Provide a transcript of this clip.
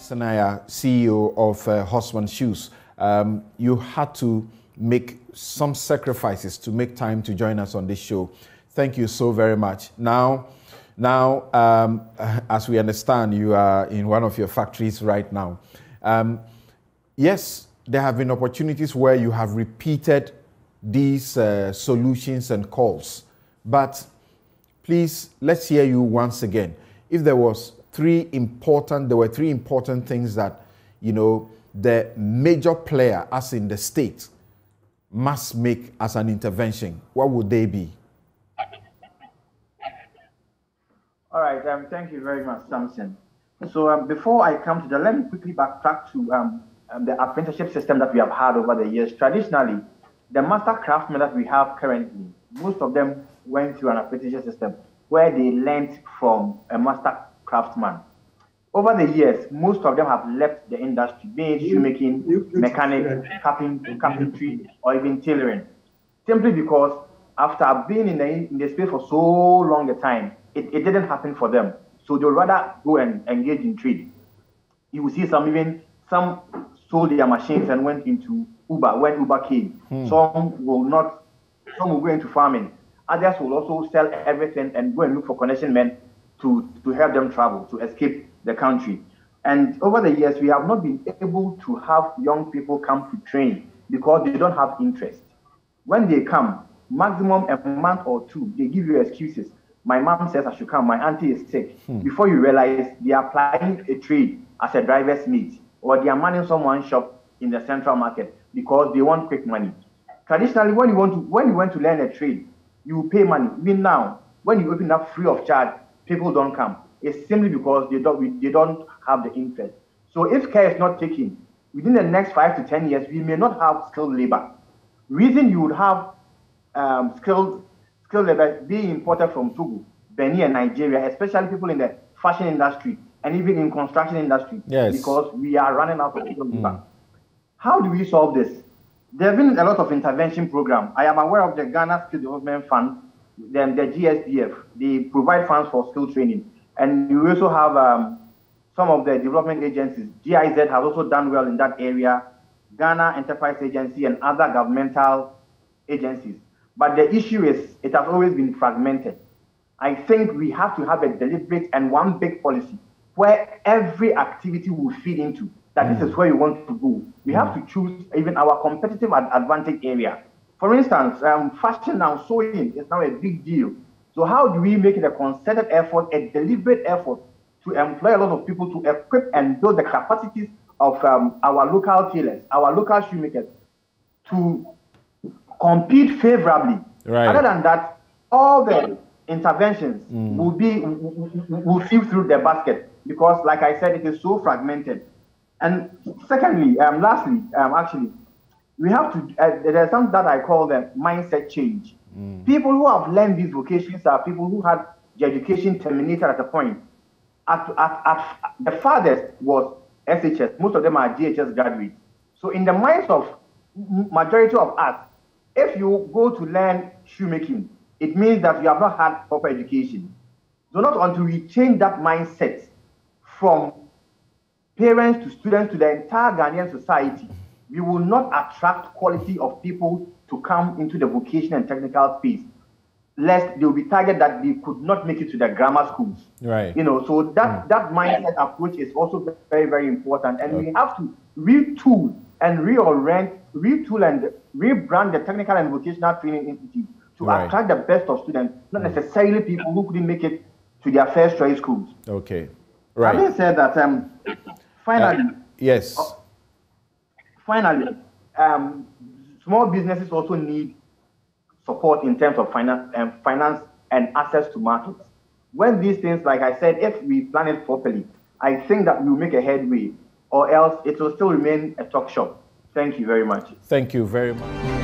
Senayah, CEO of Horseman Shoes. You had to make some sacrifices to make time to join us on this show. Thank you so very much. Now, as we understand, you are in one of your factories right now. Yes, there have been opportunities where you have repeated these solutions and calls, but please, let's hear you once again. If there were three important things that, you know, the major player, as in the state, must make as an intervention, what would they be? All right, thank you very much, Samson. So before I come to that, let me quickly backtrack to the apprenticeship system that we have had over the years. Traditionally, the master craftsmen that we have currently, most of them went through an apprenticeship system where they learned from a master craftsman. Over the years, most of them have left the industry, be it shoemaking, mechanic, carpentry, or even tailoring, simply because after being in the space for so long a time, it didn't happen for them. So they would rather go and engage in trade. You will see some sold their machines and went into Uber when Uber came. Some will go into farming. Others will also sell everything and go and look for connection men to help them travel, to escape the country. And over the years, we have not been able to have young people come to train because they don't have interest. When they come, maximum a month or two, they give you excuses. My mom says I should come, my auntie is sick. Before you realize, they are applying a trade as a driver's mate, or they are manning someone's shop in the central market because they want quick money. Traditionally, when you want to learn a trade, you pay money. Even now, when you open up free of charge, people don't come. It's simply because they don't have the interest. So if care is not taken, within the next 5 to 10 years, we may not have skilled labor. Reason you would have skilled labor being imported from Togo, Benin, and Nigeria, especially people in the fashion industry and even in construction industry, yes, because we are running out of skilled labor. How do we solve this? There have been a lot of intervention programs. I am aware of the Ghana Skill Development Fund, then the GSDF. They provide funds for skill training. And you also have some of the development agencies. GIZ has also done well in that area, Ghana Enterprise Agency and other governmental agencies. But the issue is it has always been fragmented. I think we have to have a deliberate and one big policy where every activity will feed into that this is where you want to go. We have to choose even our competitive advantage area. For instance, fashion now, sewing is now a big deal. So how do we make it a concerted effort, a deliberate effort to employ a lot of people to equip and build the capacities of our local tailors, our local shoemakers to compete favorably. Right. Other than that, all the interventions will feed through the basket because, like I said, it is so fragmented. And secondly, lastly, actually, we have to, there's something that I call the mindset change. People who have learned these vocations are people who had their education terminated at a point. At the farthest was SHS. Most of them are GHS graduates. So in the minds of majority of us, if you go to learn shoemaking, it means that you have not had proper education. So not until we change that mindset from parents to students to the entire Ghanaian society, we will not attract quality of people to come into the vocational and technical space, lest they will be targeted that they could not make it to the grammar schools. Right. You know, so that mindset approach is also very, very important. And we have to retool and retool and rebrand the technical and vocational training institute to attract the best of students, not necessarily people who couldn't make it to their first choice schools. Okay. Right. Having said that, finally, yes. Finally, small businesses also need support in terms of finance and access to markets. When these things, like I said, if we plan it properly, I think that we'll make a headway, or else it will still remain a talk shop. Thank you very much. Thank you very much.